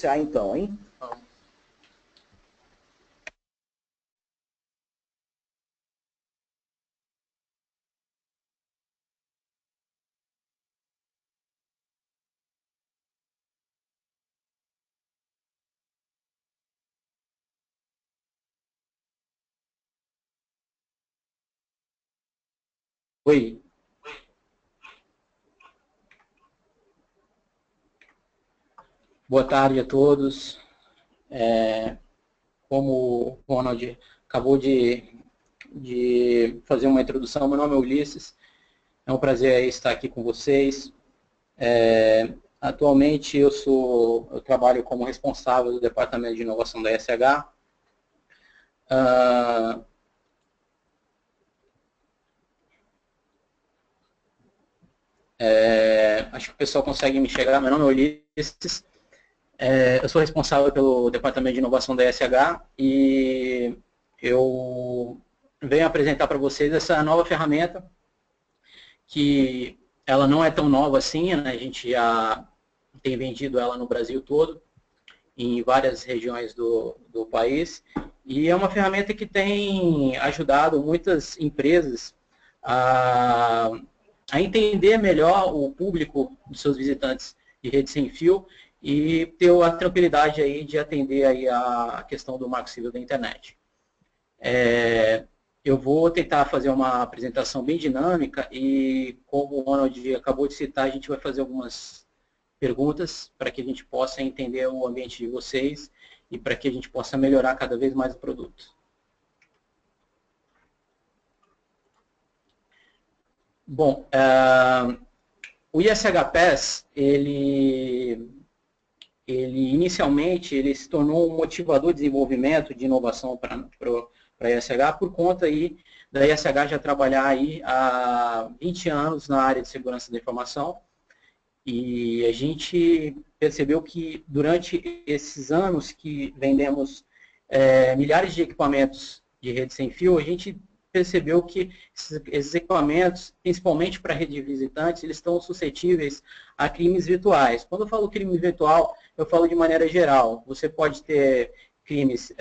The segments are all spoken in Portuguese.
Então, hein? Oi. Boa tarde a todos. Como o Ronald acabou de fazer uma introdução, meu nome é Ulisses. É um prazer estar aqui com vocês. Atualmente eu trabalho como responsável do Departamento de Inovação da ESH. Acho que o pessoal consegue me enxergar. Meu nome é Ulisses. Eu sou responsável pelo Departamento de Inovação da ESH e eu venho apresentar para vocês essa nova ferramenta, que ela não é tão nova assim, né? A gente já tem vendido ela no Brasil todo, em várias regiões do país, e é uma ferramenta que tem ajudado muitas empresas a entender melhor o público dos seus visitantes de rede sem fio e ter a tranquilidade aí de atender aí a questão do Marco Civil da internet. Eu vou tentar fazer uma apresentação bem dinâmica e, como o Ronald acabou de citar, a gente vai fazer algumas perguntas para que a gente possa entender o ambiente de vocês e para que a gente possa melhorar cada vez mais o produto. Bom, o ISH-PASS, ele inicialmente ele se tornou um motivador de desenvolvimento, de inovação para a ISH, por conta aí da ISH já trabalhar aí há 20 anos na área de segurança da informação, e a gente percebeu que durante esses anos que vendemos milhares de equipamentos de rede sem fio, a gente percebeu que esses equipamentos, principalmente para rede de visitantes, eles estão suscetíveis a crimes virtuais. Quando eu falo crime virtual, eu falo de maneira geral. Você pode ter crimes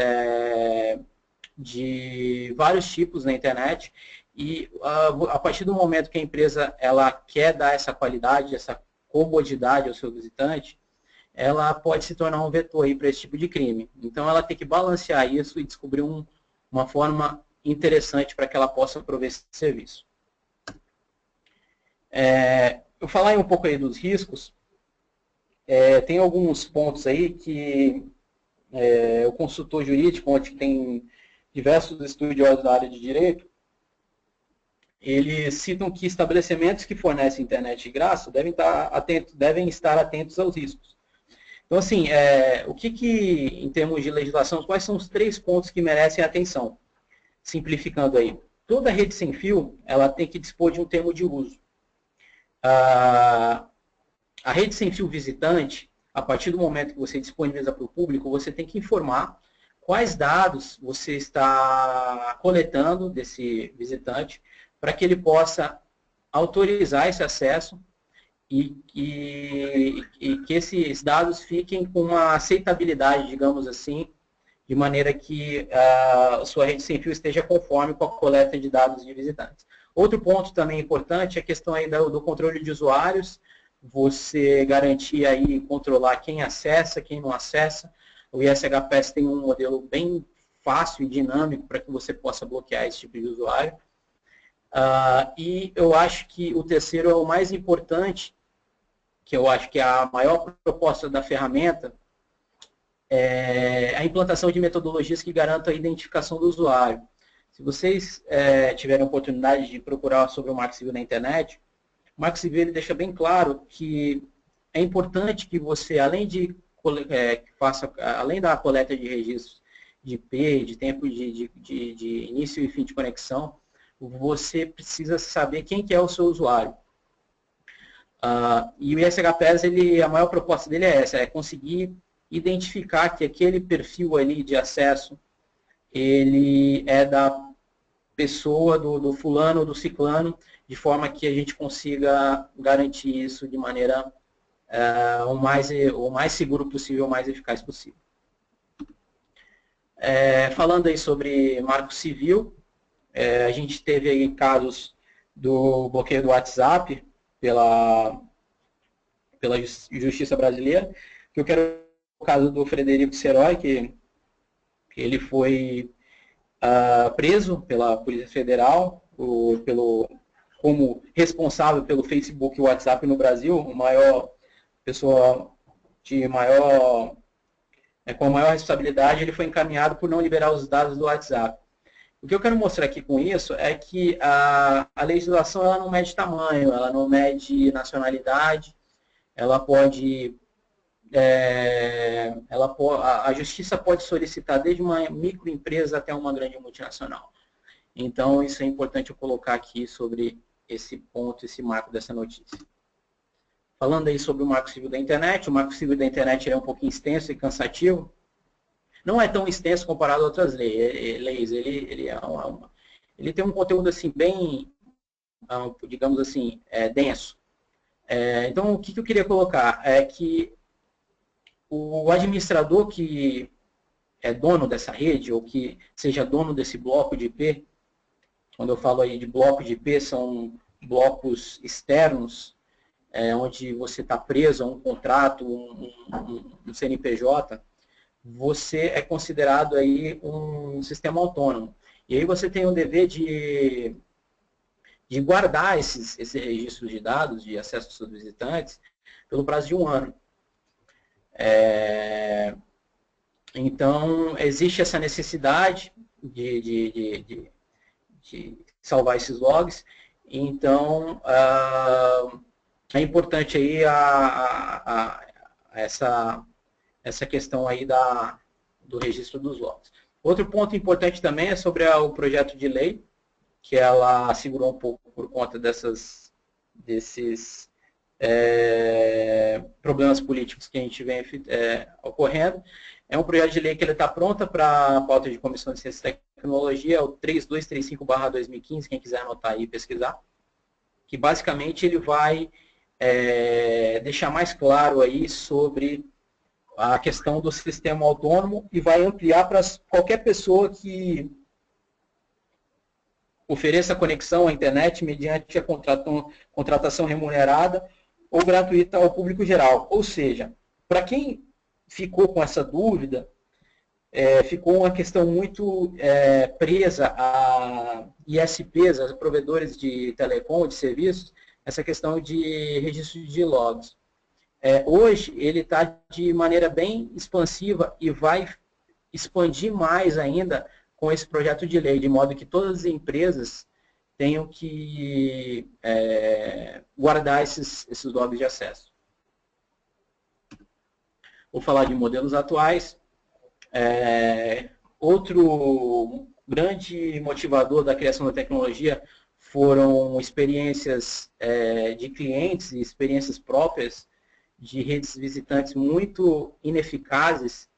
de vários tipos na internet e a partir do momento que a empresa ela quer dar essa qualidade, essa comodidade ao seu visitante, ela pode se tornar um vetor aí para esse tipo de crime. Então, ela tem que balancear isso e descobrir uma forma interessante para que ela possa prover esse serviço. Eu falar um pouco aí dos riscos, tem alguns pontos aí que o consultor jurídico, onde tem diversos estudiosos da área de direito, eles citam que estabelecimentos que fornecem internet de graça devem estar atentos aos riscos. Então, assim, o que, em termos de legislação, quais são os 3 pontos que merecem atenção? Simplificando aí, toda rede sem fio, ela tem que dispor de um termo de uso. A rede sem fio visitante, a partir do momento que você disponibiliza para o público, você tem que informar quais dados você está coletando desse visitante para que ele possa autorizar esse acesso e que esses dados fiquem com uma aceitabilidade, digamos assim, de maneira que a sua rede sem fio esteja conforme com a coleta de dados de visitantes. Outro ponto também importante é a questão aí do controle de usuários, você garantir aí e controlar quem acessa, quem não acessa. O ISH-PASS tem um modelo bem fácil e dinâmico para que você possa bloquear esse tipo de usuário. E eu acho que o terceiro é o mais importante, que eu acho que é a maior proposta da ferramenta, a implantação de metodologias que garantam a identificação do usuário. Se vocês tiverem a oportunidade de procurar sobre o Marco Civil na internet, o Marco Civil ele deixa bem claro que é importante que você, além da coleta de registros de IP, de tempo de início e fim de conexão, você precisa saber quem que é o seu usuário. E o ISH-PASS, a maior proposta dele é essa, é conseguir identificar que aquele perfil ali de acesso, ele é da pessoa, do fulano ou do ciclano, de forma que a gente consiga garantir isso de maneira o mais seguro possível, o mais eficaz possível. Falando aí sobre marco civil, a gente teve aí casos do bloqueio do WhatsApp pela Justiça Brasileira, que eu quero o caso do Frederico Serói, que ele foi preso pela Polícia Federal como responsável pelo Facebook e WhatsApp no Brasil, o maior pessoa de maior com a maior responsabilidade. Ele foi encaminhado por não liberar os dados do WhatsApp. O que eu quero mostrar aqui com isso é que a legislação ela não mede tamanho, ela não mede nacionalidade, ela pode a justiça pode solicitar desde uma microempresa até uma grande multinacional. Então, isso é importante eu colocar aqui sobre esse ponto, esse marco dessa notícia. Falando aí sobre o Marco Civil da Internet, o Marco Civil da Internet é um pouquinho extenso e cansativo. Não é tão extenso comparado a outras leis. Ele tem um conteúdo assim bem, digamos assim, denso. Então, o que eu queria colocar é que o administrador que é dono dessa rede, ou que seja dono desse bloco de IP, quando eu falo aí de bloco de IP, são blocos externos, onde você está preso a um contrato, um CNPJ, você é considerado aí um sistema autônomo. E aí você tem o dever de guardar esses registros de dados, de acesso aos seus visitantes, pelo prazo de 1 ano. Então, existe essa necessidade de salvar esses logs. Então, é importante aí essa questão aí do registro dos logs. Outro ponto importante também é sobre o projeto de lei, que ela segurou um pouco por conta desses problemas políticos que a gente vem ocorrendo. É um projeto de lei que ele está pronta para a pauta de Comissão de Ciência e Tecnologia, é o 3235/2015, quem quiser anotar aí e pesquisar, que basicamente ele vai deixar mais claro aí sobre a questão do sistema autônomo e vai ampliar para qualquer pessoa que ofereça conexão à internet mediante a contratação remunerada ou gratuita ao público geral. Ou seja, para quem ficou com essa dúvida, ficou uma questão muito presa a ISPs, a provedores de telecom, de serviços, essa questão de registro de logs. Hoje, ele está de maneira bem expansiva e vai expandir mais ainda com esse projeto de lei, de modo que todas as empresas tenham que guardar esses logs de acesso. Vou falar de modelos atuais. Outro grande motivador da criação da tecnologia foram experiências de clientes e experiências próprias de redes visitantes muito ineficazes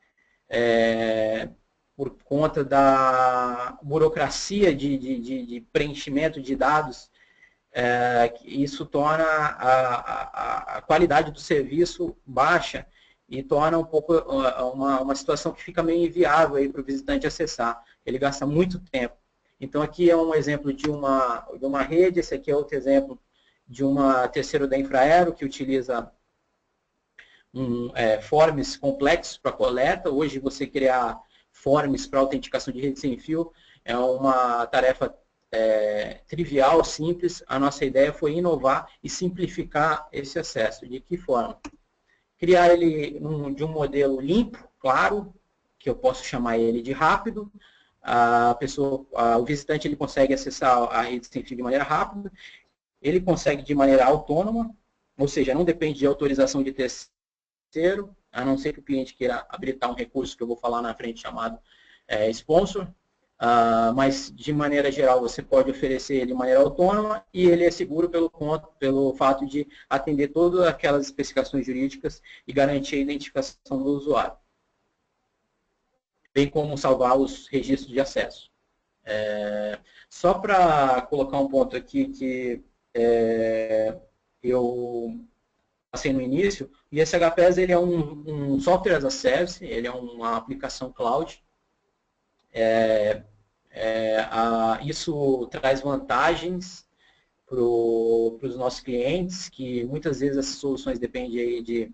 por conta da burocracia de preenchimento de dados. Isso torna a qualidade do serviço baixa e torna um pouco uma situação que fica meio inviável para o visitante acessar. Ele gasta muito tempo. Então, aqui é um exemplo de uma rede, esse aqui é outro exemplo de uma terceiro da Infraero, que utiliza forms complexos para coleta. Hoje, você criar forms para autenticação de rede sem fio é uma tarefa trivial, simples. A nossa ideia foi inovar e simplificar esse acesso. De que forma? Criar ele de um modelo limpo, claro, que eu posso chamar ele de rápido. O visitante ele consegue acessar a rede sem fio de maneira rápida, ele consegue de maneira autônoma, ou seja, não depende de autorização de terceiro, a não ser que o cliente queira habilitar um recurso que eu vou falar na frente chamado sponsor, mas de maneira geral você pode oferecer ele de maneira autônoma e ele é seguro pelo fato de atender todas aquelas especificações jurídicas e garantir a identificação do usuário, bem como salvar os registros de acesso. Só para colocar um ponto aqui que eu passei no início, o ISHPAS ele é um software as a service, ele é uma aplicação cloud. Isso traz vantagens para os nossos clientes, que muitas vezes essas soluções dependem aí de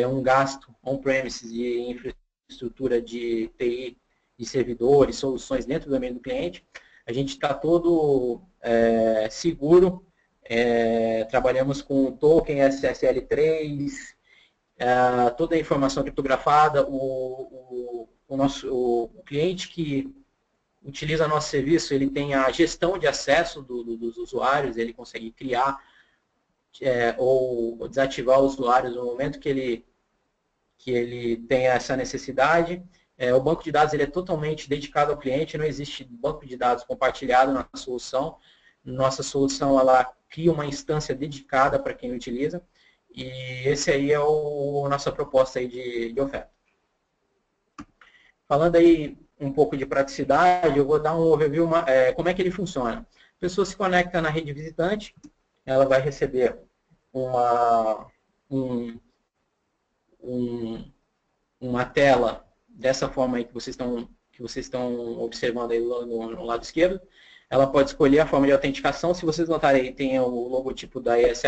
um gasto on-premises de infraestrutura de TI, de servidores, soluções dentro do ambiente do cliente. A gente está todo seguro, trabalhamos com token SSL3, toda a informação criptografada, o cliente que utiliza nosso serviço, ele tem a gestão de acesso dos usuários, ele consegue criar ou desativar os usuários no momento que ele tem essa necessidade. O banco de dados ele é totalmente dedicado ao cliente, não existe banco de dados compartilhado na solução. Nossa solução ela cria uma instância dedicada para quem utiliza, e esse aí é a nossa proposta aí de oferta. Falando aí um pouco de praticidade, eu vou dar um overview, como é que ele funciona. A pessoa se conecta na rede visitante, ela vai receber uma tela dessa forma aí que vocês estão observando aí no lado esquerdo. Ela pode escolher a forma de autenticação. Se vocês notarem aí, tem o logotipo da ESH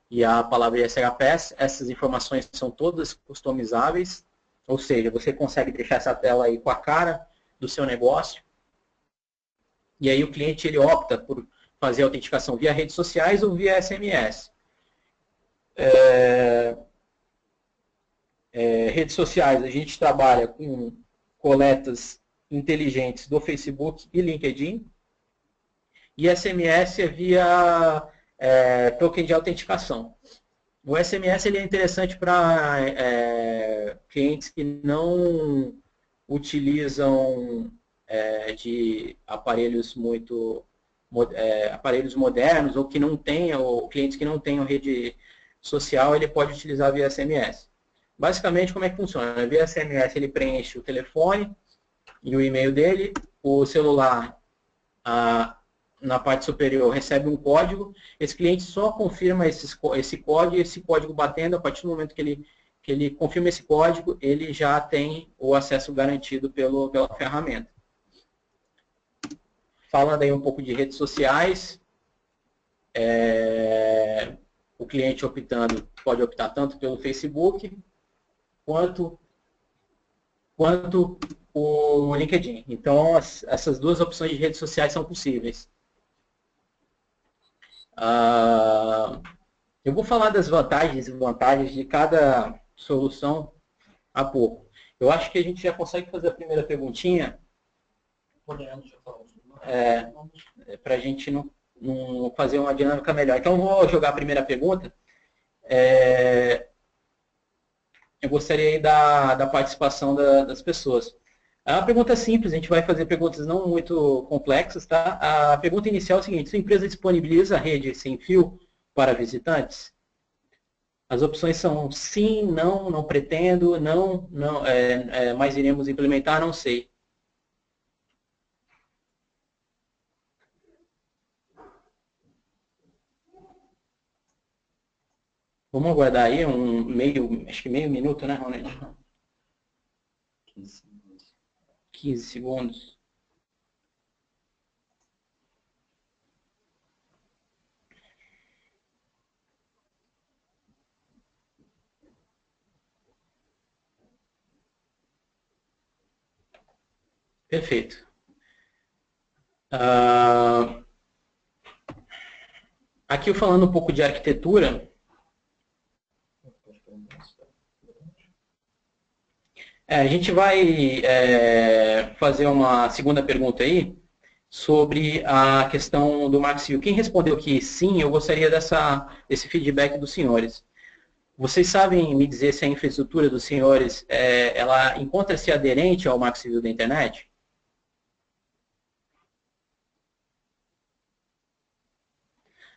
e a palavra ESHPAS. Essas informações são todas customizáveis. Ou seja, você consegue deixar essa tela aí com a cara do seu negócio. E aí o cliente ele opta por fazer a autenticação via redes sociais ou via SMS. Redes sociais, a gente trabalha com coletas inteligentes do Facebook e LinkedIn. E SMS é via token de autenticação. O SMS ele é interessante para clientes que não utilizam de aparelhos aparelhos modernos ou que não tenham, ou clientes que não tenham rede social, ele pode utilizar via SMS. Basicamente, como é que funciona? Via SMS ele preenche o telefone e o e-mail dele, o celular na parte superior recebe um código, esse cliente só confirma esse código, e esse código batendo, a partir do momento que ele confirma esse código, ele já tem o acesso garantido pela ferramenta. Falando aí um pouco de redes sociais, o cliente pode optar tanto pelo Facebook, quanto o LinkedIn. Então, essas duas opções de redes sociais são possíveis. Eu vou falar das vantagens e desvantagens de cada solução a pouco. Eu acho que a gente já consegue fazer a primeira perguntinha. Para a gente não fazer uma dinâmica melhor. Então, eu vou jogar a primeira pergunta. Eu gostaria aí da participação das pessoas. É uma pergunta simples, a gente vai fazer perguntas não muito complexas, tá? A pergunta inicial é a seguinte: sua empresa disponibiliza rede sem fio para visitantes? As opções são sim, não, não pretendo, não, mas iremos implementar, não sei. Vamos aguardar aí acho que meio minuto, né, Ronald? 15 segundos. Perfeito. Aqui falando um pouco de arquitetura. A gente vai fazer uma segunda pergunta aí sobre a questão do Marco Civil. Quem respondeu que sim, eu gostaria desse feedback dos senhores. Vocês sabem me dizer se a infraestrutura dos senhores ela encontra-se aderente ao Marco Civil da internet?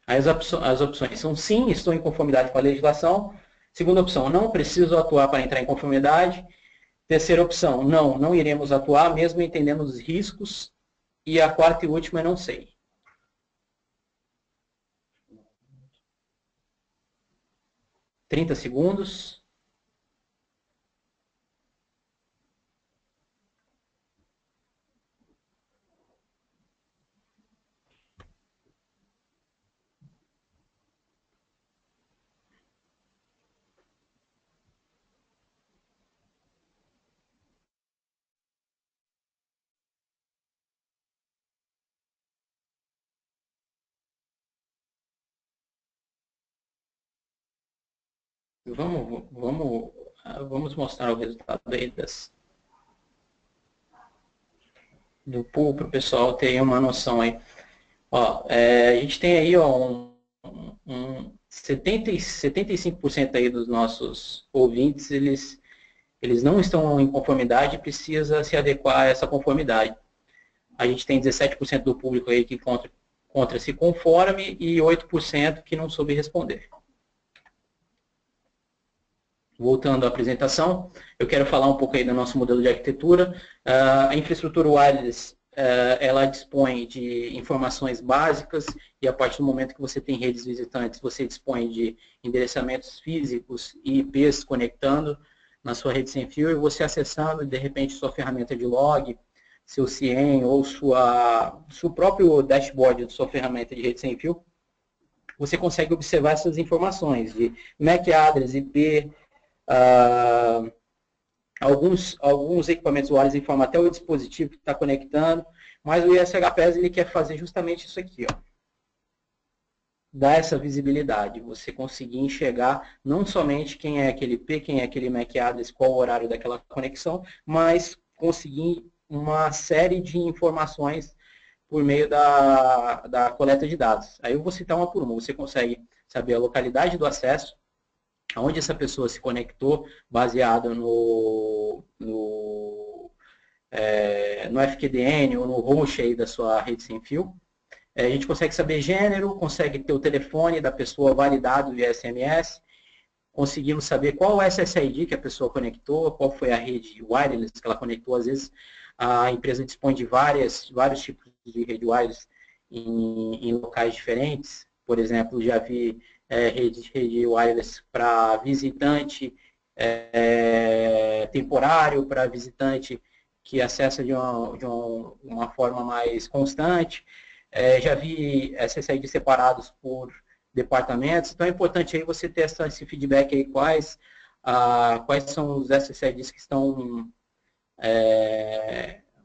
As opções são sim, estou em conformidade com a legislação. Segunda opção, não preciso atuar para entrar em conformidade. Terceira opção, não, não iremos atuar, mesmo entendendo os riscos. E a quarta e última, não sei. 30 segundos. Vamos mostrar o resultado aí do pool para o pessoal ter uma noção aí. Ó, a gente tem aí ó, um 75% aí dos nossos ouvintes, eles não estão em conformidade e precisa se adequar a essa conformidade. A gente tem 17% do público aí que encontra-se conforme e 8% que não soube responder. Voltando à apresentação, eu quero falar um pouco aí do nosso modelo de arquitetura. A infraestrutura wireless, ela dispõe de informações básicas e a partir do momento que você tem redes visitantes, você dispõe de endereçamentos físicos e IPs conectando na sua rede sem fio e você acessando, de repente, sua ferramenta de log, seu CIEM ou seu próprio dashboard da sua ferramenta de rede sem fio, você consegue observar essas informações de MAC address, IP, alguns equipamentos wireless informam até o dispositivo que está conectando, mas o ISHPAS ele quer fazer justamente isso aqui, ó. Dar essa visibilidade, você conseguir enxergar não somente quem é aquele IP, quem é aquele MAC address, qual o horário daquela conexão, mas conseguir uma série de informações por meio da coleta de dados. Aí eu vou citar uma por uma. Você consegue saber a localidade do acesso, onde essa pessoa se conectou, baseado no FQDN ou no host aí da sua rede sem fio. A gente consegue saber gênero, consegue ter o telefone da pessoa validado via SMS, conseguimos saber qual o SSID que a pessoa conectou, qual foi a rede wireless que ela conectou. Às vezes a empresa dispõe de vários tipos de rede wireless em locais diferentes. Por exemplo, já vi rede wireless para visitante temporário, para visitante que acessa de uma forma mais constante. Já vi SSID separados por departamentos, então é importante aí você ter esse feedback aí, quais são os SSIDs que estão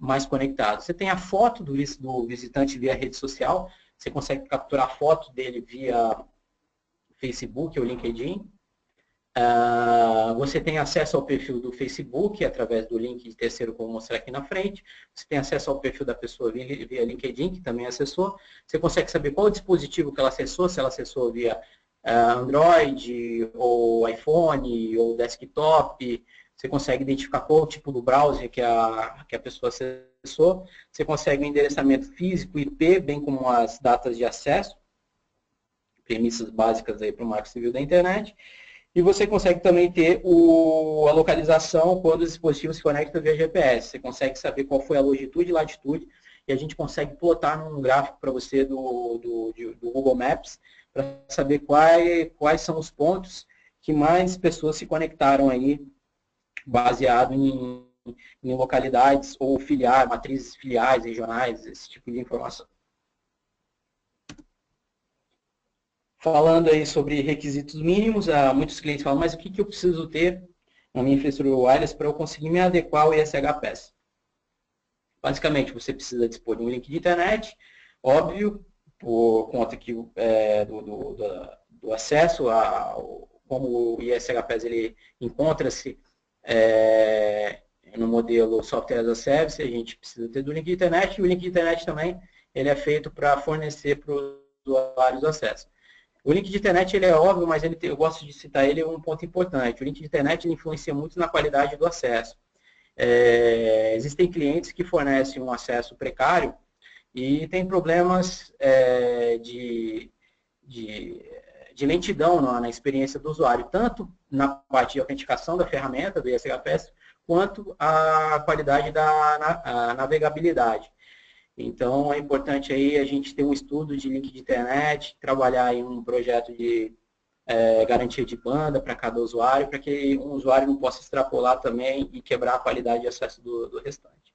mais conectados. Você tem a foto do visitante via rede social, você consegue capturar a foto dele via Facebook ou LinkedIn. Você tem acesso ao perfil do Facebook através do link de terceiro, como mostrar aqui na frente. Você tem acesso ao perfil da pessoa via LinkedIn, que também acessou. Você consegue saber qual o dispositivo que ela acessou, se ela acessou via Android, ou iPhone, ou desktop. Você consegue identificar qual o tipo do browser que a pessoa acessou. Você consegue o endereçamento físico, IP, bem como as datas de acesso, premissas básicas para o Marco Civil da Internet. E você consegue também ter a localização quando os dispositivos se conectam via GPS. Você consegue saber qual foi a longitude e latitude, e a gente consegue plotar num gráfico para você do Google Maps, para saber quais são os pontos que mais pessoas se conectaram aí, baseado em localidades ou matrizes filiais, regionais, esse tipo de informação. Falando aí sobre requisitos mínimos, muitos clientes falam, mas o que eu preciso ter na minha infraestrutura wireless para eu conseguir me adequar ao ISHPAS? Basicamente, você precisa dispor de um link de internet, óbvio, por conta que, do acesso, como o ISHPAS ele encontra-se no modelo Software as a Service, a gente precisa ter do link de internet, e o link de internet também ele é feito para fornecer para os usuários acesso. O link de internet ele é óbvio, mas eu gosto de citar ele um ponto importante. O link de internet ele influencia muito na qualidade do acesso. Existem clientes que fornecem um acesso precário e tem problemas de lentidão na experiência do usuário, tanto na parte de autenticação da ferramenta do ISHPAS, quanto a qualidade da navegabilidade. Então, é importante aí a gente ter um estudo de link de internet, trabalhar em um projeto de garantia de banda para cada usuário, para que um usuário não possa extrapolar também e quebrar a qualidade de acesso do restante.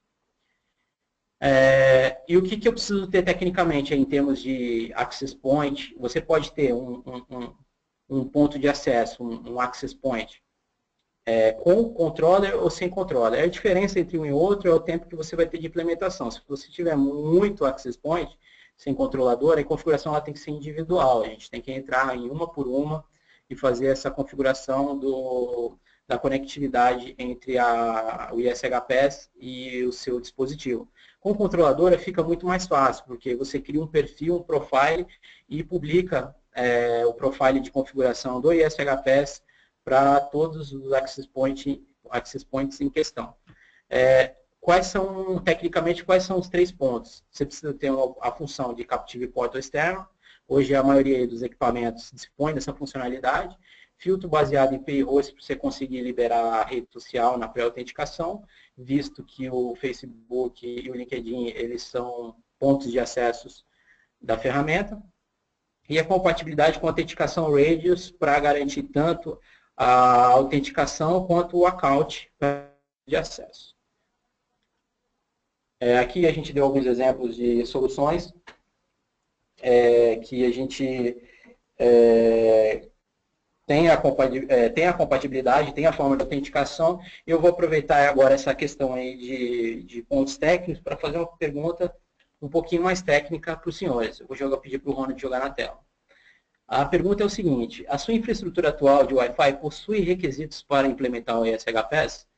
E o que eu preciso ter tecnicamente em termos de access point? Você pode ter um ponto de acesso, um access point, com controller ou sem controller. A diferença entre um e outro é o tempo que você vai ter de implementação. Se você tiver muito access point, sem controlador, a configuração ela tem que ser individual. A gente tem que entrar em uma por uma e fazer essa configuração da conectividade entre o ISHPass e o seu dispositivo. Com controladora fica muito mais fácil, porque você cria um perfil, um profile e publica o profile de configuração do ISHPass para todos os access points em questão. Tecnicamente, quais são os 3 pontos? Você precisa ter a função de Captive Portal externo. Hoje, a maioria dos equipamentos dispõe dessa funcionalidade. Filtro baseado em API host para você conseguir liberar a rede social na pré-autenticação, visto que o Facebook e o LinkedIn, eles são pontos de acessos da ferramenta. E a compatibilidade com a autenticação Radius para garantir tanto a autenticação quanto o account de acesso. Aqui a gente deu alguns exemplos de soluções que a gente tem a compatibilidade, tem a forma de autenticação. Eu vou aproveitar agora essa questão aí de pontos técnicos para fazer uma pergunta um pouquinho mais técnica para os senhores. Eu vou pedir para o Ronald jogar na tela. A pergunta é o seguinte: a sua infraestrutura atual de Wi-Fi possui requisitos para implementar o ISHPass?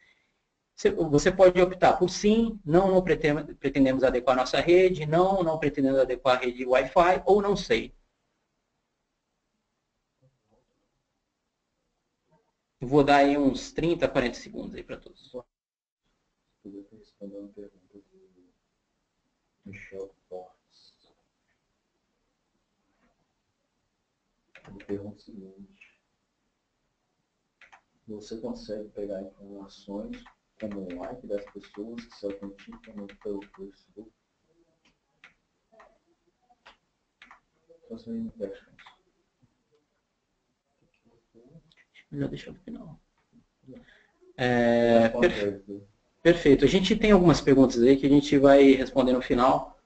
Você pode optar por sim, não pretendemos adequar nossa rede, não pretendemos adequar a rede Wi-Fi, ou não sei. Vou dar aí uns 30, 40 segundos aí para todos. Eu vou responder uma pergunta do Michel Portes. Ele pergunta o seguinte: você consegue pegar informações como o like das pessoas que se autenticam pelo Facebook? Fazer questions. Já deixou no final. Perfeito. A gente tem algumas perguntas aí que a gente vai responder no final,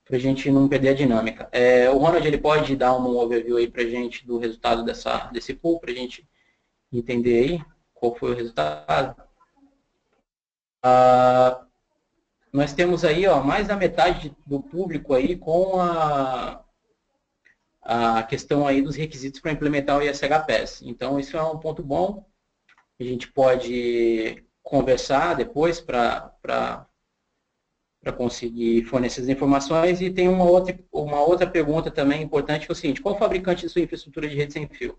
para a gente não perder a dinâmica. O Ronald, ele pode dar um overview aí para a gente do resultado desse pool, para a gente entender aí qual foi o resultado. Nós temos aí mais da metade do público aí com a questão aí dos requisitos para implementar o ISHPass. Então, isso é um ponto bom. A gente pode conversar depois para conseguir fornecer as informações. E tem uma outra pergunta também importante, que é o seguinte: qual o fabricante de sua infraestrutura de rede sem fio?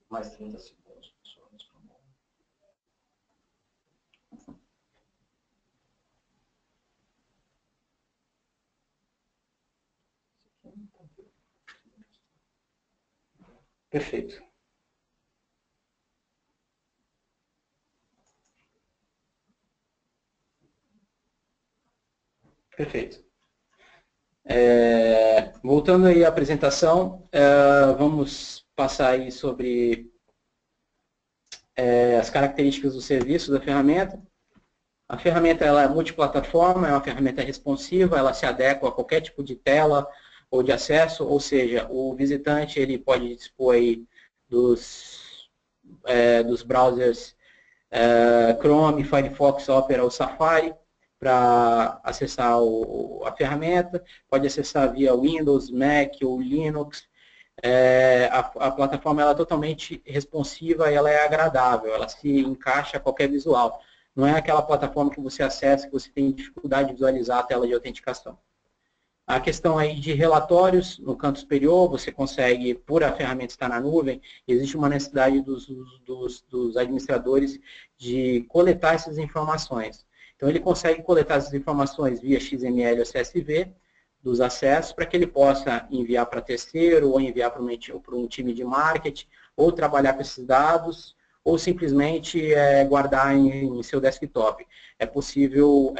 Mais 30 segundos, pessoal. Perfeito. Perfeito. Voltando aí à apresentação, vamos passar aí sobre as características do serviço da ferramenta. A ferramenta ela é multiplataforma, é uma ferramenta responsiva, ela se adequa a qualquer tipo de tela ou de acesso, ou seja, o visitante ele pode dispor aí dos browsers Chrome, Firefox, Opera ou Safari para acessar a ferramenta, pode acessar via Windows, Mac ou Linux. A plataforma ela é totalmente responsiva e ela é agradável, ela se encaixa a qualquer visual. Não é aquela plataforma que você acessa que você tem dificuldade de visualizar a tela de autenticação. A questão aí de relatórios, no canto superior, você consegue, por a ferramenta estar na nuvem, existe uma necessidade dos administradores de coletar essas informações. Então, ele consegue coletar essas informações via XML ou CSV dos acessos para que ele possa enviar para terceiro ou enviar para um time de marketing ou trabalhar com esses dados ou simplesmente guardar em seu desktop. É possível,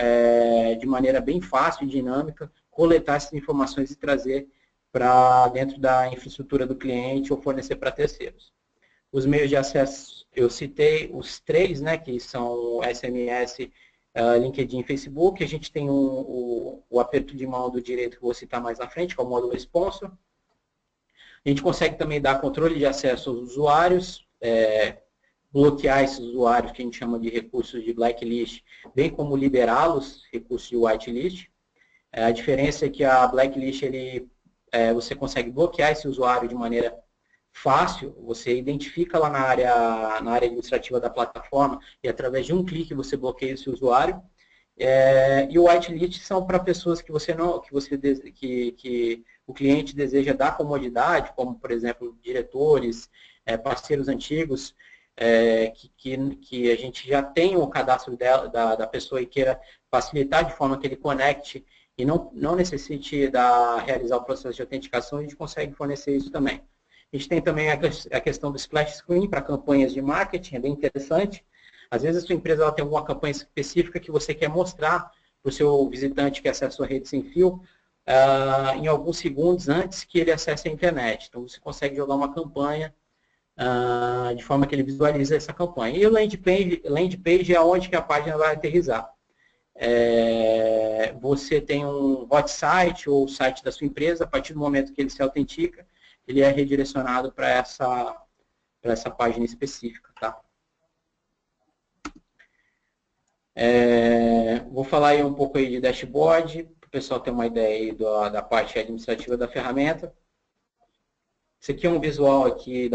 de maneira bem fácil e dinâmica, coletar essas informações e trazer para dentro da infraestrutura do cliente ou fornecer para terceiros. Os meios de acesso, eu citei os 3, né, que são SMS, LinkedIn e Facebook. A gente tem o aperto de mão do direito que eu vou citar mais na frente, que é o módulo sponsor. A gente consegue também dar controle de acesso aos usuários, bloquear esses usuários que a gente chama de recursos de blacklist, bem como liberá-los, recursos de whitelist. A diferença é que a blacklist, você consegue bloquear esse usuário de maneira fácil, você identifica lá na área administrativa da plataforma e através de um clique você bloqueia esse usuário. E o whitelist são para pessoas que o cliente deseja dar comodidade, como, por exemplo, diretores, parceiros antigos, que a gente já tem o cadastro da pessoa e queira facilitar de forma que ele conecte e não necessite realizar o processo de autenticação, a gente consegue fornecer isso também. A gente tem também a questão do splash screen para campanhas de marketing, é bem interessante. Às vezes a sua empresa tem alguma campanha específica que você quer mostrar para o seu visitante que acessa a sua rede sem fio em alguns segundos antes que ele acesse a internet. Então você consegue jogar uma campanha de forma que ele visualize essa campanha. E o landing page é onde que a página vai aterrissar. Você tem um hot site ou site da sua empresa, a partir do momento que ele se autentica, ele é redirecionado para essa página específica. Tá? Vou falar aí um pouco aí de dashboard, para o pessoal ter uma ideia aí da parte administrativa da ferramenta. Esse aqui é um visual aqui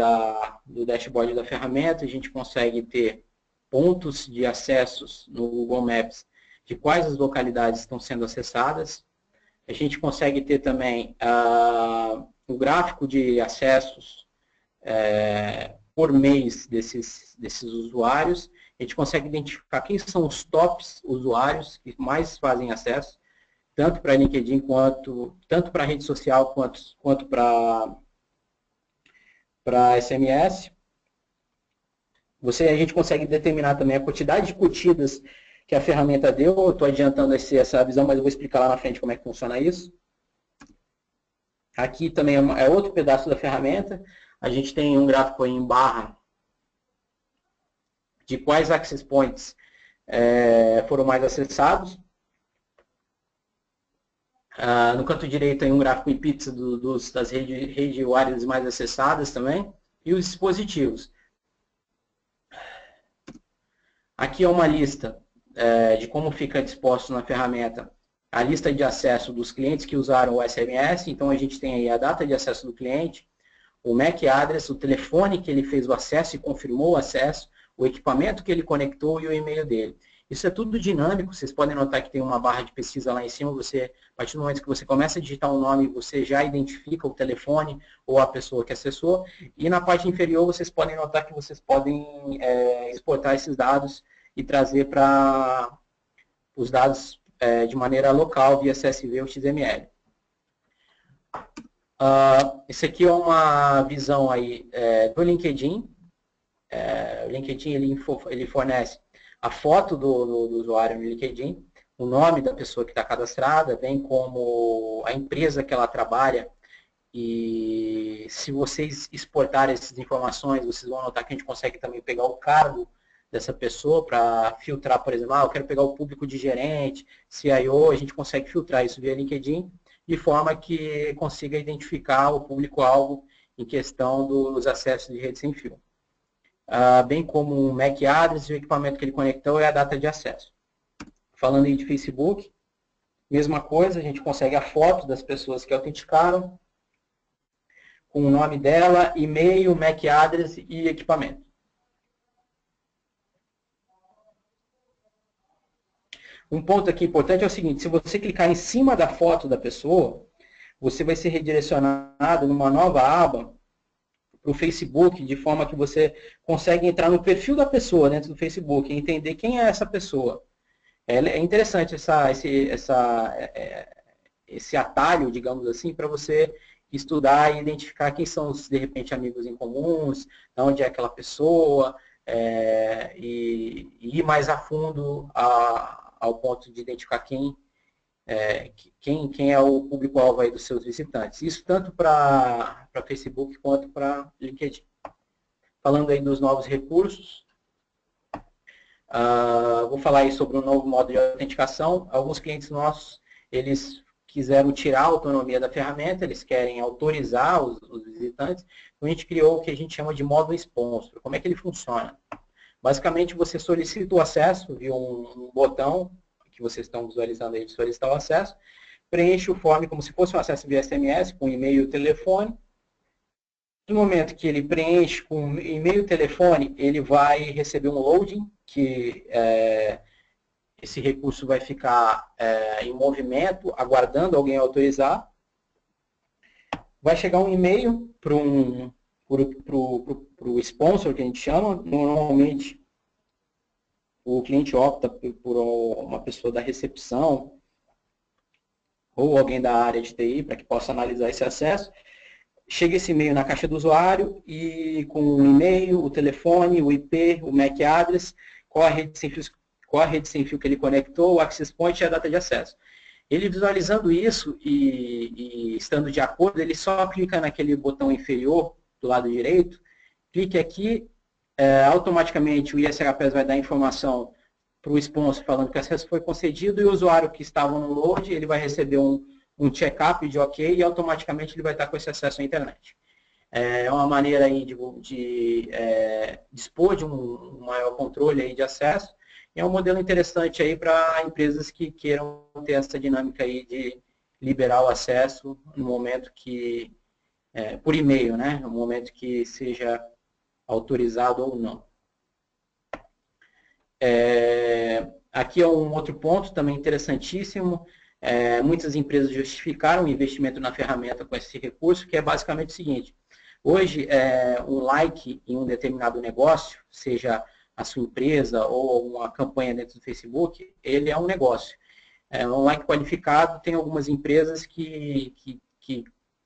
do dashboard da ferramenta. A gente consegue ter pontos de acessos no Google Maps de quais as localidades estão sendo acessadas. A gente consegue ter também o gráfico de acessos por mês desses usuários. A gente consegue identificar quem são os tops usuários que mais fazem acesso, tanto para LinkedIn, tanto para rede social, quanto para SMS. A gente consegue determinar também a quantidade de curtidas que a ferramenta deu. Eu estou adiantando essa visão, mas eu vou explicar lá na frente como é que funciona isso. Aqui também é outro pedaço da ferramenta. A gente tem um gráfico aí em barra de quais access points foram mais acessados. No canto direito tem um gráfico em pizza das redes wireless mais acessadas também. E os dispositivos. Aqui é uma lista de como fica disposto na ferramenta a lista de acesso dos clientes que usaram o SMS. Então, a gente tem aí a data de acesso do cliente, o MAC address, o telefone que ele fez o acesso e confirmou o acesso, o equipamento que ele conectou e o e-mail dele. Isso é tudo dinâmico, vocês podem notar que tem uma barra de pesquisa lá em cima, a partir do momento que você começa a digitar um nome, você já identifica o telefone ou a pessoa que acessou, e na parte inferior vocês podem notar que vocês podem exportar esses dados e trazer para os dados de maneira local, via CSV ou XML. Esse aqui é uma visão aí do LinkedIn. O LinkedIn ele fornece a foto do usuário no LinkedIn, o nome da pessoa que está cadastrada, bem como a empresa que ela trabalha. E se vocês exportarem essas informações, vocês vão notar que a gente consegue também pegar o cargo dessa pessoa para filtrar, por exemplo, eu quero pegar o público de gerente, CIO, a gente consegue filtrar isso via LinkedIn, de forma que consiga identificar o público-alvo em questão dos acessos de rede sem fio. Bem como o MAC address, o equipamento que ele conectou e a data de acesso. Falando aí de Facebook, mesma coisa, a gente consegue a foto das pessoas que autenticaram, com o nome dela, e-mail, MAC address e equipamento. Um ponto aqui importante é o seguinte, se você clicar em cima da foto da pessoa, você vai ser redirecionado numa nova aba para o Facebook, de forma que você consegue entrar no perfil da pessoa dentro do Facebook e entender quem é essa pessoa. É interessante esse atalho, digamos assim, para você estudar e identificar quem são os, de repente, amigos em comuns, onde é aquela pessoa, e ir mais a fundo ao ponto de identificar quem é o público-alvo aí dos seus visitantes. Isso tanto para Facebook quanto para LinkedIn. Falando aí dos novos recursos, vou falar aí sobre um novo modo de autenticação. Alguns clientes nossos, eles quiseram tirar a autonomia da ferramenta, eles querem autorizar os visitantes. Então, a gente criou o que a gente chama de modo sponsor. Como é que ele funciona? Basicamente, você solicita o acesso via um botão que vocês estão visualizando aí de solicitar o acesso, preenche o form como se fosse um acesso via SMS, com e-mail e telefone. No momento que ele preenche com e-mail e telefone, ele vai receber um loading, que esse recurso vai ficar em movimento, aguardando alguém autorizar. Vai chegar um e-mail para o sponsor, que a gente chama. Normalmente, o cliente opta por uma pessoa da recepção ou alguém da área de TI para que possa analisar esse acesso. Chega esse e-mail na caixa do usuário e com o e-mail, o telefone, o IP, o MAC address, qual a rede sem fio que ele conectou, o access point e a data de acesso. Ele visualizando isso e estando de acordo, ele só clica naquele botão inferior do lado direito, clique aqui, automaticamente o ISHPAS vai dar informação para o sponsor falando que o acesso foi concedido e o usuário que estava no load, ele vai receber um check-up de ok e automaticamente ele vai estar com esse acesso à internet. É uma maneira aí de dispor de um maior controle aí de acesso e é um modelo interessante aí para empresas que queiram ter essa dinâmica aí de liberar o acesso no momento que, por e-mail, né, no momento que seja autorizado ou não. Aqui é um outro ponto também interessantíssimo. Muitas empresas justificaram o investimento na ferramenta com esse recurso, que é basicamente o seguinte. Hoje, um like em um determinado negócio, seja a sua empresa ou uma campanha dentro do Facebook, ele é um negócio. Um like qualificado, tem algumas empresas que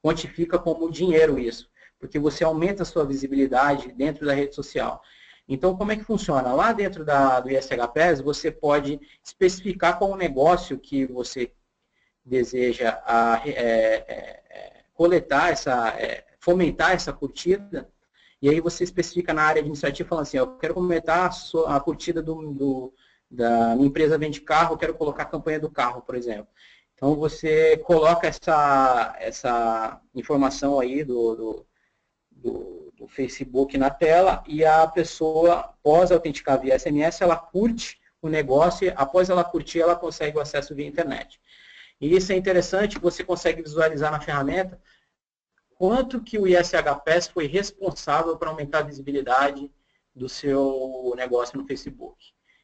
quantifica como dinheiro isso, porque você aumenta a sua visibilidade dentro da rede social. Então, como é que funciona? Lá dentro do ISHPAS, você pode especificar qual o negócio que você deseja coletar, fomentar essa curtida, e aí você especifica na área administrativa, falando assim, eu quero fomentar a curtida da minha empresa vende carro, eu quero colocar a campanha do carro, por exemplo. Então, você coloca essa informação aí do Facebook na tela e a pessoa, após autenticar via SMS, ela curte o negócio e após ela curtir, ela consegue o acesso via internet. E isso é interessante, você consegue visualizar na ferramenta quanto que o ISHPAS foi responsável para aumentar a visibilidade do seu negócio no Facebook.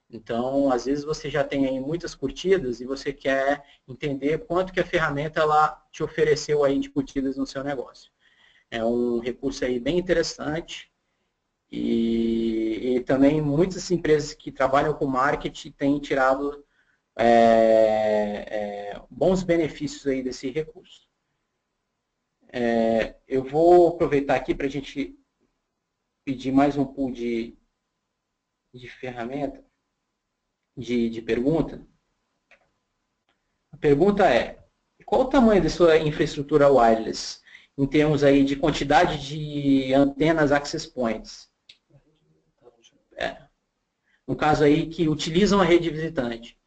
Então, às vezes você já tem aí muitas curtidas e você quer entender quanto que a ferramenta ela te ofereceu aí de curtidas no seu negócio. É um recurso aí bem interessante e também muitas empresas que trabalham com marketing têm tirado bons benefícios aí desse recurso. Eu vou aproveitar aqui para a gente pedir mais um pool de ferramenta, de pergunta. A pergunta é, qual o tamanho da sua infraestrutura wireless em termos aí de quantidade de antenas access points? No caso aí que utilizam a rede visitante.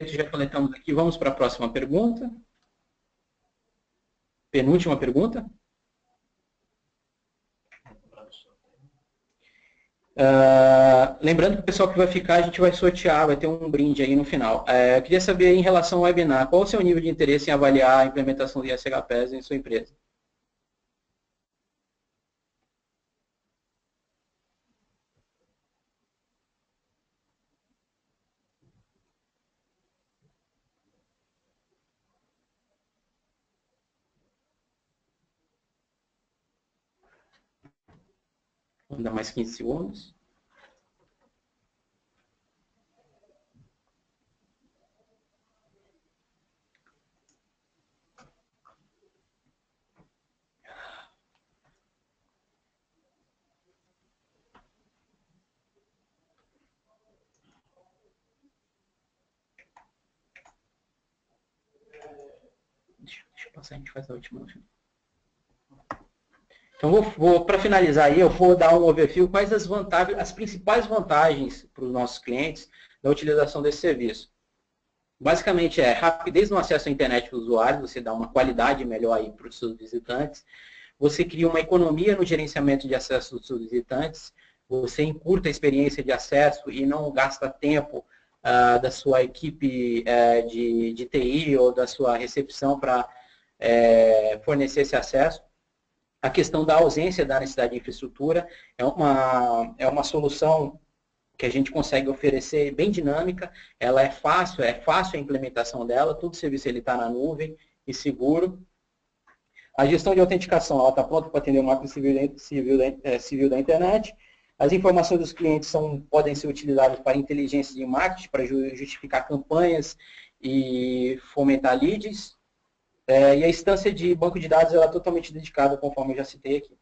Já coletamos aqui, vamos para a próxima pergunta. Penúltima pergunta. Lembrando que o pessoal que vai ficar, a gente vai sortear, vai ter um brinde aí no final. Eu queria saber, em relação ao webinar, qual o seu nível de interesse em avaliar a implementação do ISHPAS em sua empresa? Vamos dar mais 15 segundos. Deixa eu passar, a gente faz a última no final. Então, para finalizar aí, eu vou dar um overview quais as principais vantagens para os nossos clientes da utilização desse serviço. Basicamente, é rapidez no acesso à internet para o usuário, você dá uma qualidade melhor aí para os seus visitantes, você cria uma economia no gerenciamento de acesso dos seus visitantes, você encurta a experiência de acesso e não gasta tempo da sua equipe de TI ou da sua recepção para fornecer esse acesso. A questão da ausência da necessidade de infraestrutura é uma solução que a gente consegue oferecer bem dinâmica, ela é fácil a implementação dela, todo serviço está na nuvem e seguro. A gestão de autenticação, ela está pronta para atender o marco civil da internet. As informações dos clientes podem ser utilizadas para inteligência de marketing, para justificar campanhas e fomentar leads. E a instância de banco de dados ela é totalmente dedicada, conforme eu já citei aqui.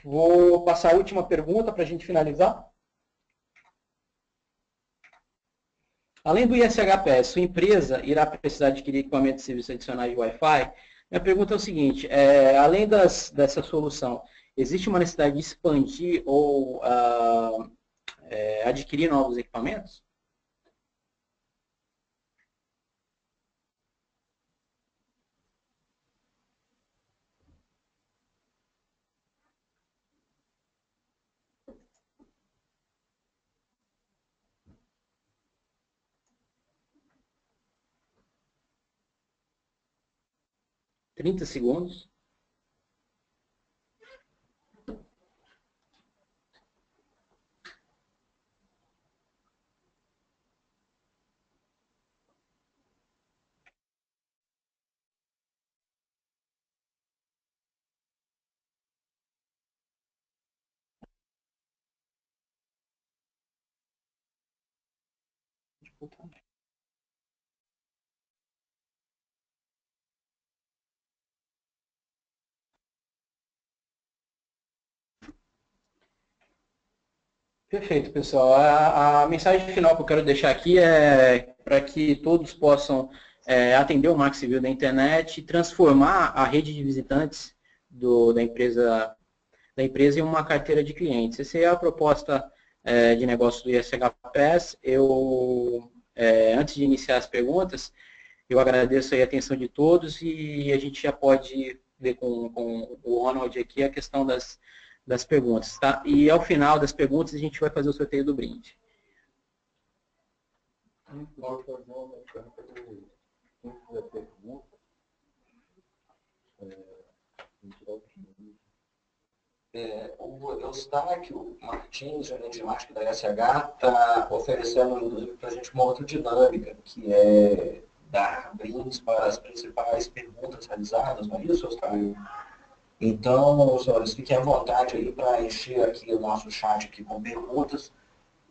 Vou passar a última pergunta para a gente finalizar. Além do ISHPS, sua empresa irá precisar adquirir equipamentos e serviços adicionais de Wi-Fi? Minha pergunta é o seguinte, além dessa solução, existe uma necessidade de expandir ou adquirir novos equipamentos? 30 segundos. Perfeito, pessoal. A mensagem final que eu quero deixar aqui é para que todos possam atender o Marco Civil da internet e transformar a rede de visitantes da empresa em uma carteira de clientes. Essa é a proposta de negócio do ISHPS. Antes de iniciar as perguntas, eu agradeço a atenção de todos e a gente já pode ver com o Ronald aqui a questão das perguntas, tá? E ao final das perguntas a gente vai fazer o sorteio do brinde. O Eustáquio Martins, gerente de marketing da SH, está oferecendo, inclusive, para a gente uma outra dinâmica, que é dar brindes para as principais perguntas realizadas, não é isso, Eustáquio? Então, senhores, fiquem à vontade aí para encher aqui o nosso chat aqui com perguntas.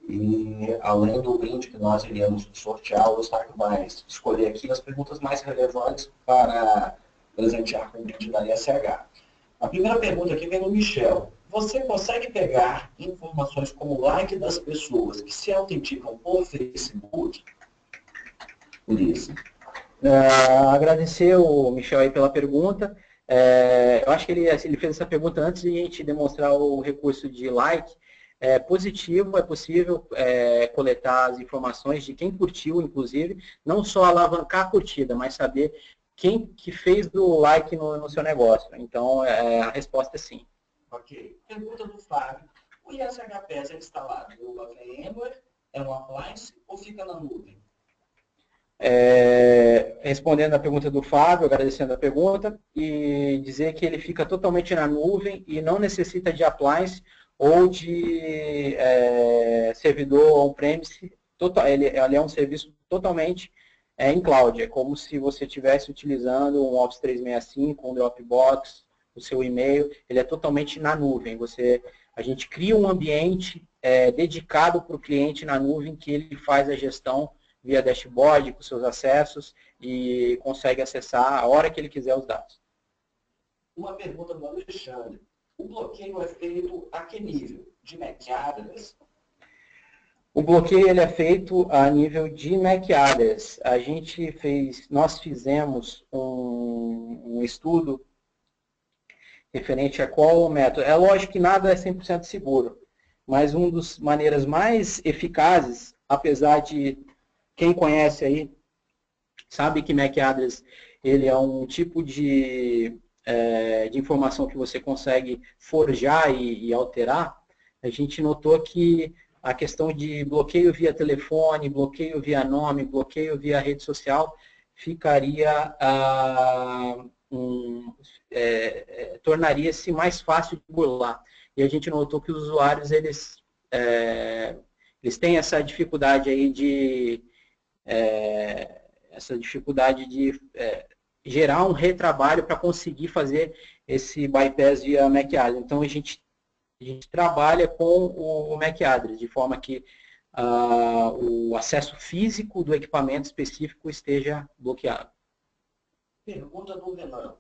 E além do brinde que nós iremos sortear, o Eustáquio vai escolher aqui as perguntas mais relevantes para presentear com o brinde da ISH. A primeira pergunta aqui vem do Michel. Você consegue pegar informações como o like das pessoas que se autenticam por Facebook? Por isso. Agradecer o Michel aí pela pergunta. Eu acho que ele fez essa pergunta antes de a gente demonstrar o recurso de like. É positivo, é possível coletar as informações de quem curtiu, inclusive, não só alavancar a curtida, mas saber quem que fez o like no seu negócio. Então, a resposta é sim. Ok. Pergunta do Fábio. O ISHPS é instalado no VMware, é um appliance ou fica na nuvem? Respondendo a pergunta do Fábio, agradecendo a pergunta, e dizer que ele fica totalmente na nuvem e não necessita de appliance ou de servidor on-premise. Ele é um serviço totalmente em cloud. É como se você estivesse utilizando um Office 365, um Dropbox, o seu e-mail, ele é totalmente na nuvem. A gente cria um ambiente dedicado para o cliente na nuvem, que ele faz a gestão via dashboard, com seus acessos, e consegue acessar a hora que ele quiser os dados. Uma pergunta do Alexandre. O bloqueio é feito a que nível? De MAC address? O bloqueio ele é feito a nível de MAC address. Nós fizemos um estudo referente a qual método. É lógico que nada é 100% seguro, mas uma das maneiras mais eficazes, apesar de quem conhece aí, sabe que MAC address ele é um tipo de informação que você consegue forjar e alterar, a gente notou que a questão de bloqueio via telefone, bloqueio via nome, bloqueio via rede social, tornaria-se mais fácil de burlar. E a gente notou que os usuários, eles têm essa dificuldade aí de gerar um retrabalho para conseguir fazer esse bypass via MAC address. Então, a gente trabalha com o MAC address, de forma que o acesso físico do equipamento específico esteja bloqueado. Pergunta do Renan.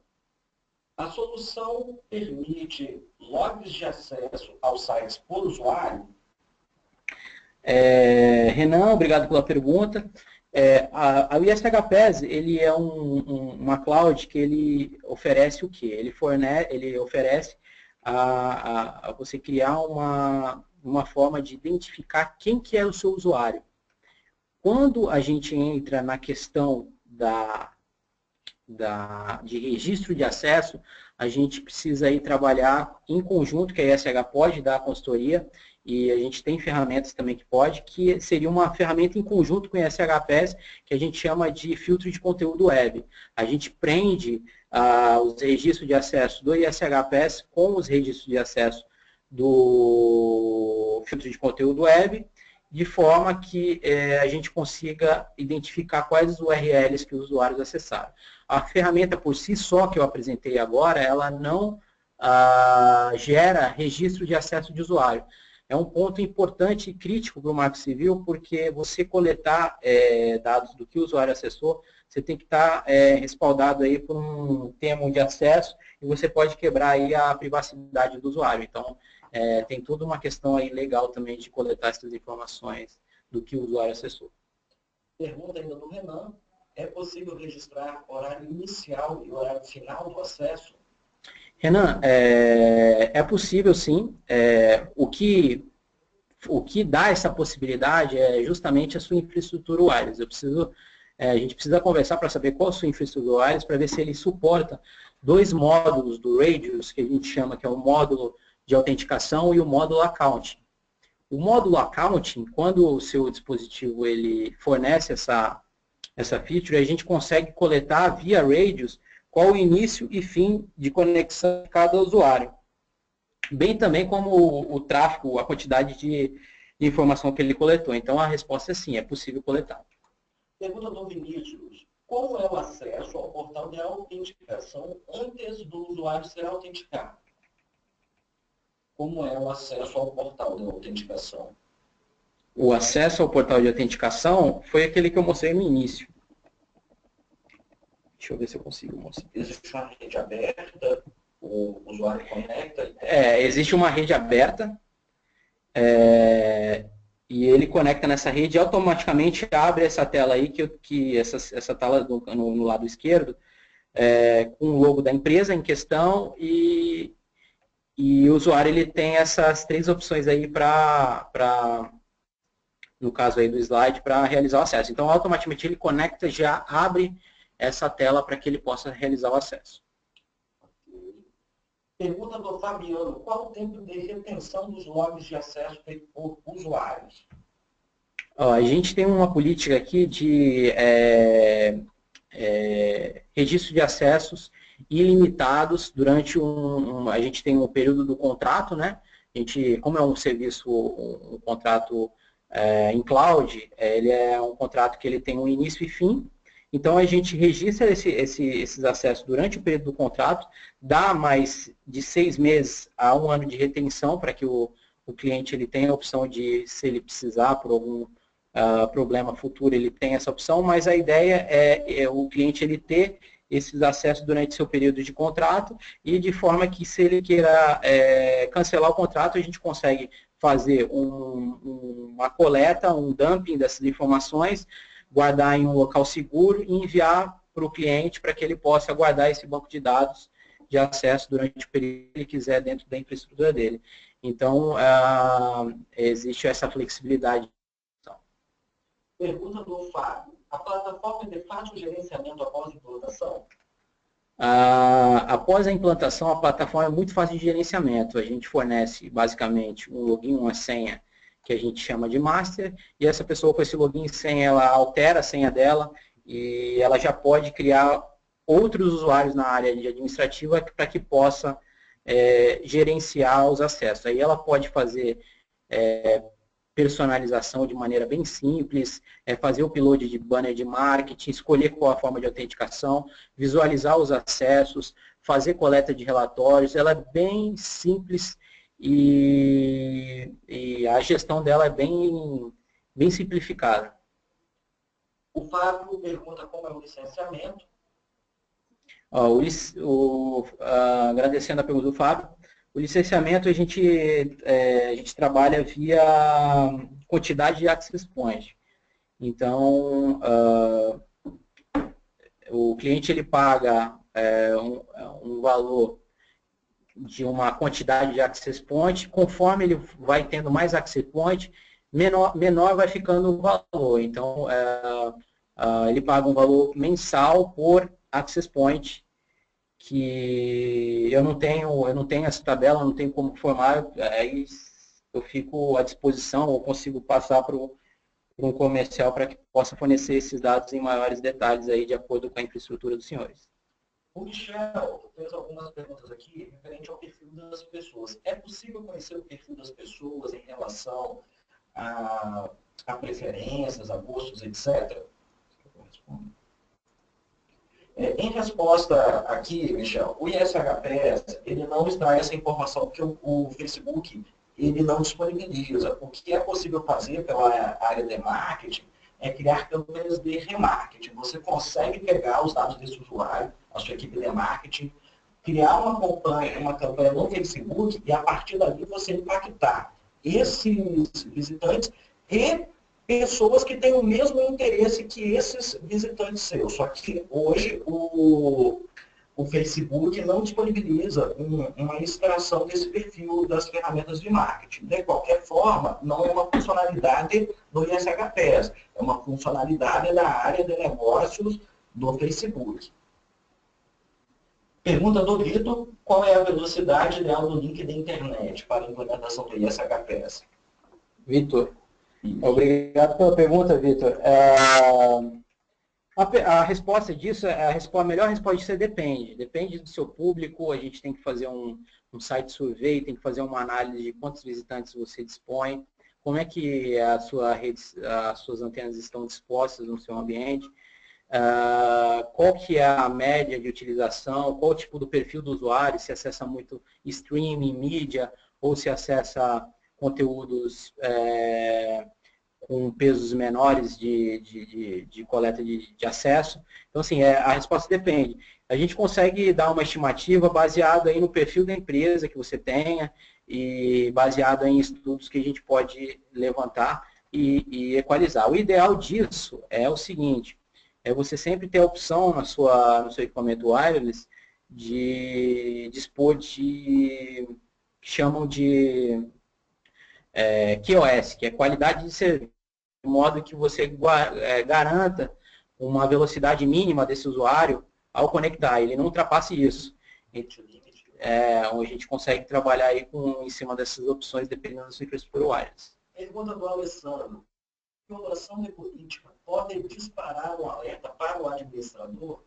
A solução permite logs de acesso aos sites por usuário? Renan, obrigado pela pergunta. A ISHPAS, ele é uma cloud que ele oferece o quê? Ele oferece a você criar uma forma de identificar quem que é o seu usuário. Quando a gente entra na questão de registro de acesso, a gente precisa aí trabalhar em conjunto, que a ISH pode dar a consultoria, e a gente tem ferramentas também que seria uma ferramenta em conjunto com o ISHPAS, que a gente chama de filtro de conteúdo web. A gente prende os registros de acesso do ISHPAS com os registros de acesso do filtro de conteúdo web, de forma que a gente consiga identificar quais os URLs que os usuários acessaram. A ferramenta por si só, que eu apresentei agora, ela não gera registro de acesso de usuário. É um ponto importante e crítico para o Marco Civil, porque você coletar dados do que o usuário acessou, você tem que estar respaldado aí por um termo de acesso, e você pode quebrar aí a privacidade do usuário. Então, tem toda uma questão aí legal também de coletar essas informações do que o usuário acessou. Pergunta ainda do Renan. É possível registrar horário inicial e horário final do acesso? Renan, é possível sim. O que dá essa possibilidade é justamente a sua infraestrutura wireless. A gente precisa conversar para saber qual a sua infraestrutura wireless, para ver se ele suporta 2 módulos do Radius, que a gente chama, que é o módulo de autenticação e o módulo accounting. O módulo accounting, quando o seu dispositivo ele fornece essa feature, a gente consegue coletar via Radius qual o início e fim de conexão de cada usuário. Bem também como o tráfego, a quantidade de informação que ele coletou. Então, a resposta é sim, é possível coletar. Pergunta do Vinícius. Como é o acesso ao portal de autenticação antes do usuário ser autenticado? Como é o acesso ao portal de autenticação? O acesso ao portal de autenticação foi aquele que eu mostrei no início. Deixa eu ver se eu consigo mostrar. Existe uma rede aberta, o usuário conecta? Existe uma rede aberta, e ele conecta nessa rede e automaticamente abre essa tela aí, essa tela no lado esquerdo, com o logo da empresa em questão, e o usuário ele tem essas 3 opções aí no caso aí do slide, para realizar o acesso. Então, automaticamente ele conecta, já abre essa tela para que ele possa realizar o acesso. Pergunta do Fabiano. Qual o tempo de retenção dos logs de acesso feito por usuários? A gente tem uma política aqui de registro de acessos ilimitados durante a gente tem um período do contrato, né? Como é um serviço, um contrato em cloud, ele é um contrato que ele tem um início e fim, Então, a gente registra esses acessos durante o período do contrato, dá mais de 6 meses a 1 ano de retenção para que o cliente ele tenha a opção de, se ele precisar por algum problema futuro, ele tem essa opção, mas a ideia é o cliente ele ter esses acessos durante seu período de contrato e de forma que, se ele queira cancelar o contrato, a gente consegue fazer uma coleta, um dumping dessas informações, guardar em um local seguro e enviar para o cliente para que ele possa guardar esse banco de dados de acesso durante o período que ele quiser dentro da infraestrutura dele. Então, existe essa flexibilidade. Pergunta do Fábio. A plataforma é de fácil gerenciamento após a implantação? Após a implantação, a plataforma é muito fácil de gerenciamento. A gente fornece, basicamente, um login, uma senha, que a gente chama de master, e essa pessoa com esse login e senha, ela altera a senha dela, e ela já pode criar outros usuários na área de administrativa para que possa gerenciar os acessos. Aí ela pode fazer personalização de maneira bem simples, fazer o upload de banner de marketing, escolher qual a forma de autenticação, visualizar os acessos, fazer coleta de relatórios. Ela é bem simples e a gestão dela é bem simplificada. O Fábio pergunta como é o licenciamento. Agradecendo a pergunta do Fábio, o licenciamento a gente trabalha via quantidade de access point. Então, o cliente ele paga um valor de uma quantidade de access point, conforme ele vai tendo mais access point, menor vai ficando o valor. Então, ele paga um valor mensal por access point, que eu não tenho essa tabela, não tenho como formar, aí eu fico à disposição, ou consigo passar para um comercial para que possa fornecer esses dados em maiores detalhes aí, de acordo com a infraestrutura dos senhores. O Michel fez algumas perguntas aqui referente ao perfil das pessoas. É possível conhecer o perfil das pessoas em relação a preferências, a gostos, etc.? Em resposta aqui, Michel, o ISHPS, ele não extrai essa informação, porque o Facebook ele não disponibiliza. O que é possível fazer pela área de marketing é criar campanhas de remarketing. Você consegue pegar os dados desse usuário, a sua equipe de marketing, criar uma campanha no Facebook e, a partir dali, você impactar esses visitantes e pessoas que têm o mesmo interesse que esses visitantes seus. Só que hoje o Facebook não disponibiliza uma extração desse perfil das ferramentas de marketing. De qualquer forma, não é uma funcionalidade do ISHPS, é uma funcionalidade da área de negócios do Facebook. Pergunta do Vitor: qual é a velocidade ideal do link da internet para a implementação do ISHPS? Vitor, obrigado pela pergunta, Vitor. A resposta disso, a melhor resposta disso depende. Depende do seu público, a gente tem que fazer um site survey, tem que fazer uma análise de quantos visitantes você dispõe, como é que as suas antenas estão dispostas no seu ambiente, qual que é a média de utilização, qual o tipo do perfil do usuário, se acessa muito streaming, mídia, ou se acessa conteúdos com pesos menores de coleta de acesso. Então, assim, a resposta depende. A gente consegue dar uma estimativa baseada aí no perfil da empresa que você tenha e baseado em estudos que a gente pode levantar e equalizar. O ideal disso é o seguinte: é você sempre ter a opção no seu equipamento wireless de dispor de, que chamam de QoS, que é qualidade de serviço, de modo que você garanta uma velocidade mínima desse usuário ao conectar, ele não ultrapasse isso. A gente consegue trabalhar aí em cima dessas opções, dependendo da sua infraestrutura wireless. Pergunta do Alessandro: violação de política pode disparar um alerta para o administrador?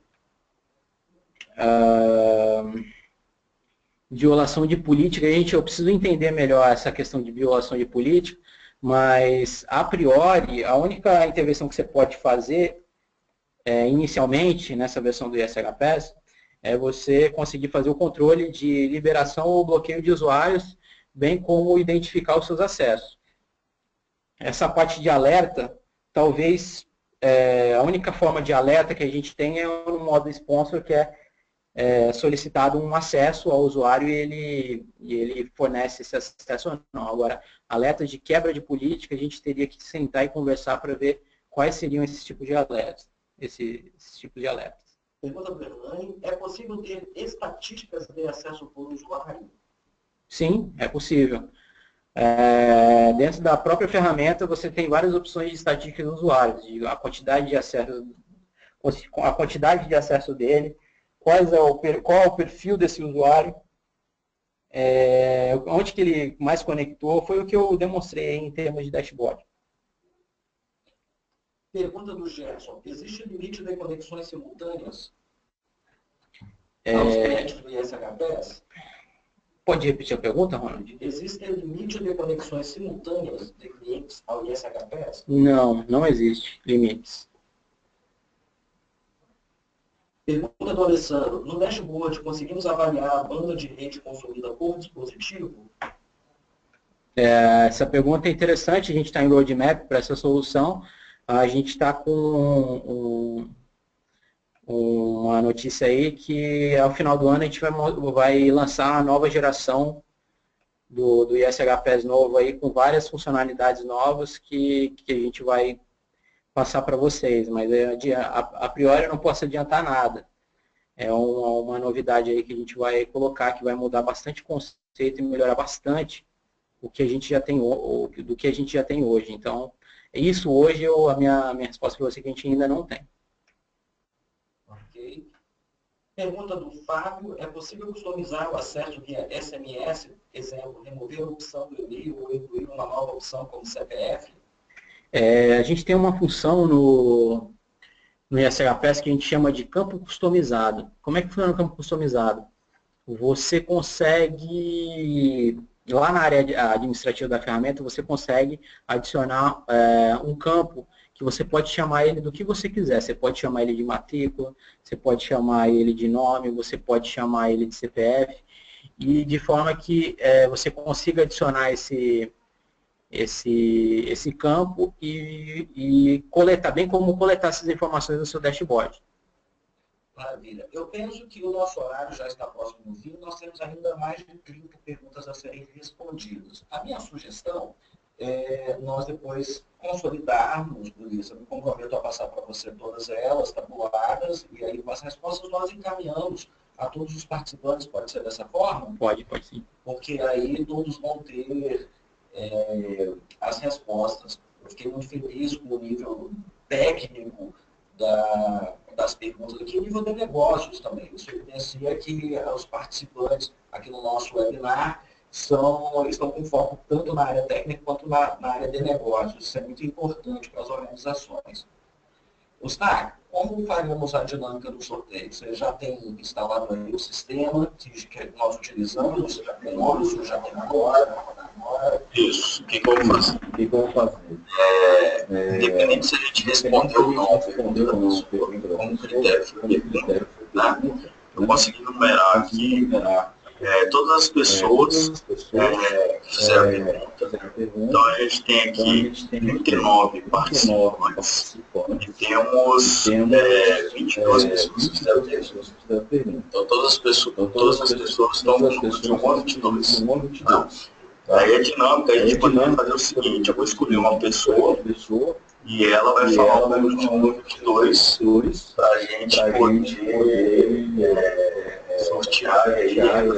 Violação de política, eu preciso entender melhor essa questão de violação de política, mas, a priori, a única intervenção que você pode fazer inicialmente, nessa versão do ISHPass, é você conseguir fazer o controle de liberação ou bloqueio de usuários, bem como identificar os seus acessos. Essa parte de alerta, talvez a única forma de alerta que a gente tem é no modo sponsor, que é solicitado um acesso ao usuário e ele fornece esse acesso ou não. Agora, alerta de quebra de política, a gente teria que sentar e conversar para ver quais seriam esses tipos de alertas. Esses tipos de alertas. Pergunta do Hernani, é possível ter estatísticas de acesso por usuário? Sim, é possível. Dentro da própria ferramenta, você tem várias opções de estatísticas do usuário, a quantidade de acesso dele, qual é o perfil desse usuário, onde que ele mais conectou, foi o que eu demonstrei em termos de dashboard. Pergunta do Gerson, existe limite de conexões simultâneas aos clientes do ISHPass? Pode repetir a pergunta, Ronald? Existe limite de conexões simultâneas de clientes ao ISHPass? Não, não existe limites. Pergunta do Alessandro, no dashboard conseguimos avaliar a banda de rede consumida por dispositivo? Essa pergunta é interessante, a gente está em roadmap para essa solução. A gente está com uma notícia aí que ao final do ano a gente vai lançar a nova geração do ISHPass novo aí, com várias funcionalidades novas que a gente vai passar para vocês, mas a priori eu não posso adiantar nada. É uma novidade aí que a gente vai colocar, que vai mudar bastante o conceito e melhorar bastante o que a gente já tem, do que a gente já tem hoje. Então, isso hoje, a minha resposta para você é que a gente ainda não tem. Ok. Pergunta do Fábio, é possível customizar o acesso via SMS, exemplo, remover a opção do e-mail ou incluir uma nova opção como CPF? A gente tem uma função no ISHPass que a gente chama de campo customizado. Como é que funciona o campo customizado? Você consegue, lá na área administrativa da ferramenta, você consegue adicionar um campo que você pode chamar ele do que você quiser. Você pode chamar ele de matrícula, você pode chamar ele de nome, você pode chamar ele de CPF, e de forma que você consiga adicionar esse campo e coletar, bem como coletar essas informações no seu dashboard. Maravilha. Eu penso que o nosso horário já está próximo do fim, nós temos ainda mais de 30 perguntas a serem respondidas. A minha sugestão é nós depois consolidarmos, por isso, eu me comprometo a passar para você todas elas, tabuladas, e aí com as respostas nós encaminhamos a todos os participantes, pode ser dessa forma? Pode sim. Porque aí todos vão ter as respostas. Eu fiquei muito feliz com o nível técnico das perguntas aqui, o nível de negócios também. Isso evidencia que os participantes aqui no nosso webinar estão com foco tanto na área técnica quanto na área de negócios. Isso é muito importante para as organizações. Gustavo, como faremos a dinâmica do sorteio? Você já tem instalado aí o sistema que nós utilizamos? Já tem hoje, já tem agora? Isso. O que eu vou fazer? Independente se a gente respondeu ou não, como critério foi pergunta, né? Eu consegui numerar aqui todas as pessoas que fizeram pergunta. Então, a gente tem aqui 39 participantes e temos 22 pessoas que fizeram pergunta. Então, todas as pessoas estão com o número de 122. Não. Aí a dinâmica, a gente pode fazer o seguinte, eu vou escolher uma pessoa e ela vai falar o número de 122 para a gente poder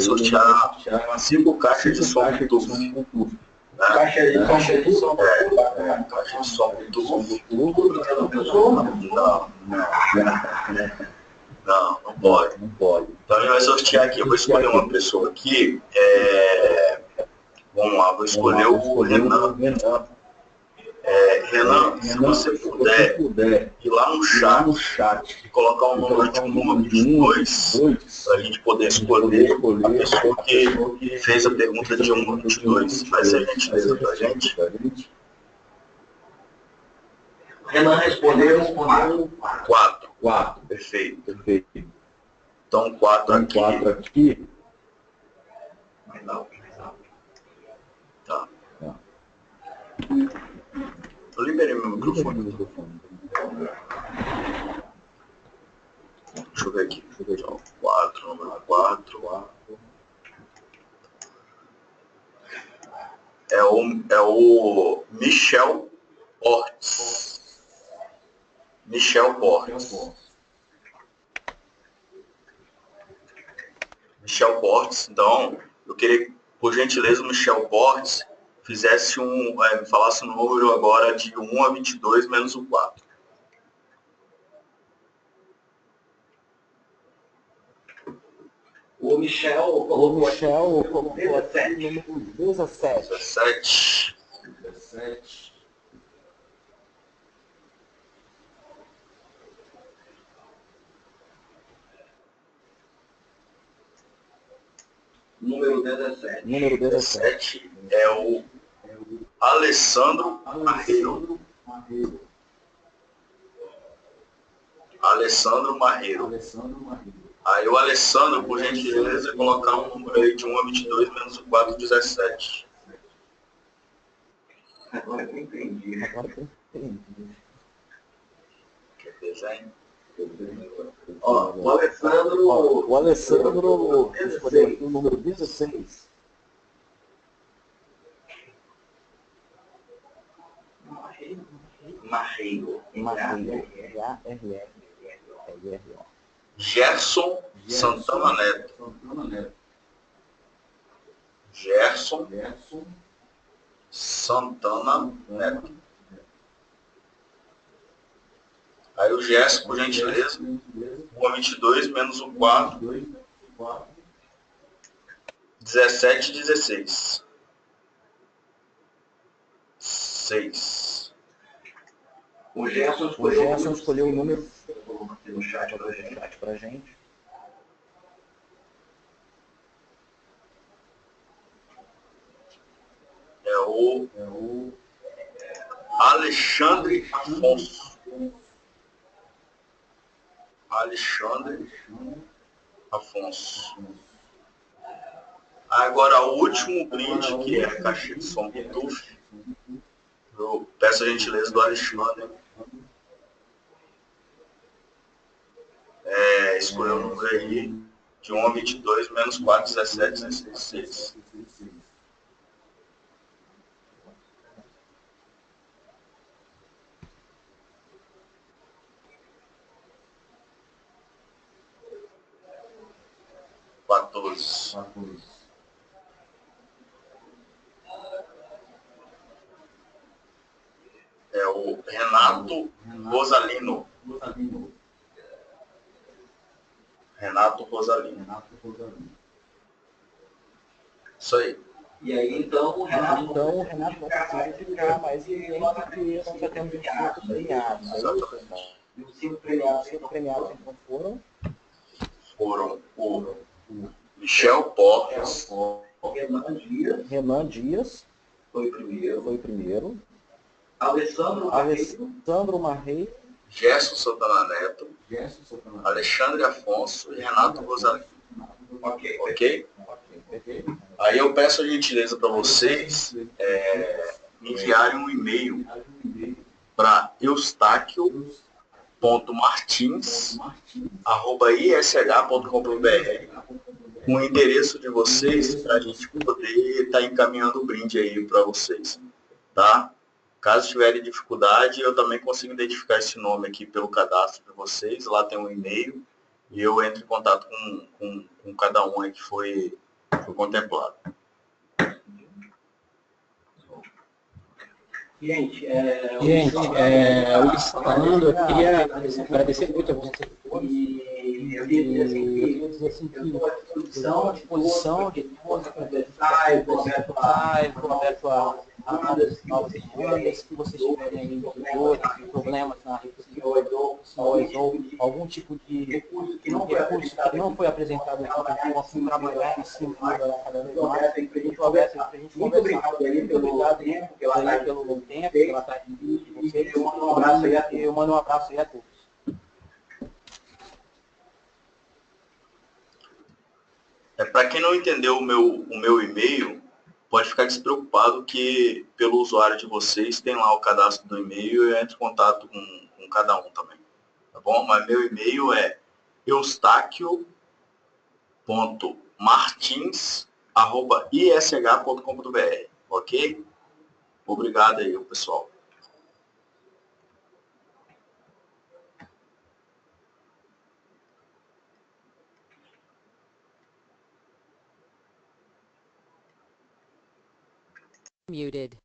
sortear 5 caixas de som Bluetooth. Caixa de som Caixa de som Bluetooth. Não pode. Então a gente vai sortear aqui. Eu vou escolher uma pessoa aqui. Vamos lá, vou escolher o Renan. Renan, se você puder ir lá no chat e colocar um número de 1 ou de 2, para a gente poder escolher a pessoa que fez a pergunta de 1 ou de 2. Vai ser gentileza para a gente? Renan respondeu 4. 4. Perfeito. Perfeito. Então 4 Então, aqui. 4 aqui. Mais alto. Tá. Eu liberei meu microfone. Deixa eu ver aqui. 4, número 4. É o Michel Portes. Michel Portes. Michel Portes. Então, eu queria, por gentileza, o Michel Portes fizesse me falasse um número agora de 1 a 22 menos o 4. O Michel colocou aqui o número 17. 17. Número 17. Número 17. É o Alessandro Marreiro. Alessandro Marreiro. Aí o Alessandro, por gentileza, colocar um número aí de 1 a 22 menos o 4, 17. Agora eu entendi. Quer desenho? Ó, o Alessandro escolheu aqui o número 16. Marreiro. Gerson Santana Neto. Gerson Santana Neto. Aí o Gerson, por gentileza, 1 a 22 menos o 4, 17 e 16. 6. O Gerson escolheu o número no chat pra gente. É o Alexandre Afonso. Alexandre Afonso. Agora, o último brinde, que é a caixa de som Bluetooth, eu peço a gentileza do Alexandre. Escolheu o número aí de 1 a 22 menos 4, 17, 16. É o Renato Rosalino. Renato Rosalino. Isso aí. E aí, então, o Renato vai ficar mais ninguém, porque nós já temos 25 premiados. E os 5 premiados então foram? Foram o Michel Portes, Renan Dias, foi o primeiro. Alessandro Marreiro, Gerson Santana Neto, Alexandre Afonso e Renato Rosalino. Ok? Aí eu peço a gentileza para vocês enviarem um e-mail para eustáquio.martins@ish.com.br com o endereço de vocês para a gente poder estar encaminhando o brinde aí para vocês, tá? Caso tiverem dificuldade, eu também consigo identificar esse nome aqui pelo cadastro de vocês. Lá tem um e-mail e eu entro em contato com cada um aí que foi contemplado. Gente, o Luiz falando, eu queria agradecer muito a você. E eu queria dizer assim que eu estou à disposição de todos, conversar, eu prometo a novas demandas que vocês tiverem aí, problemas na rede ou algum tipo de recurso que não foi apresentado aqui, que possam trabalhar em cima cada vez mais. A gente conversa. Muito obrigado pelo tempo, pela tarde de vocês. Eu mando um abraço aí a todos. Para quem não entendeu o meu e-mail, pode ficar despreocupado que pelo usuário de vocês tem lá o cadastro do e-mail e eu entro em contato com cada um também. Tá bom? Mas meu e-mail é eustáquio.martins@ish.com.br, ok? Obrigado aí, pessoal. Muted.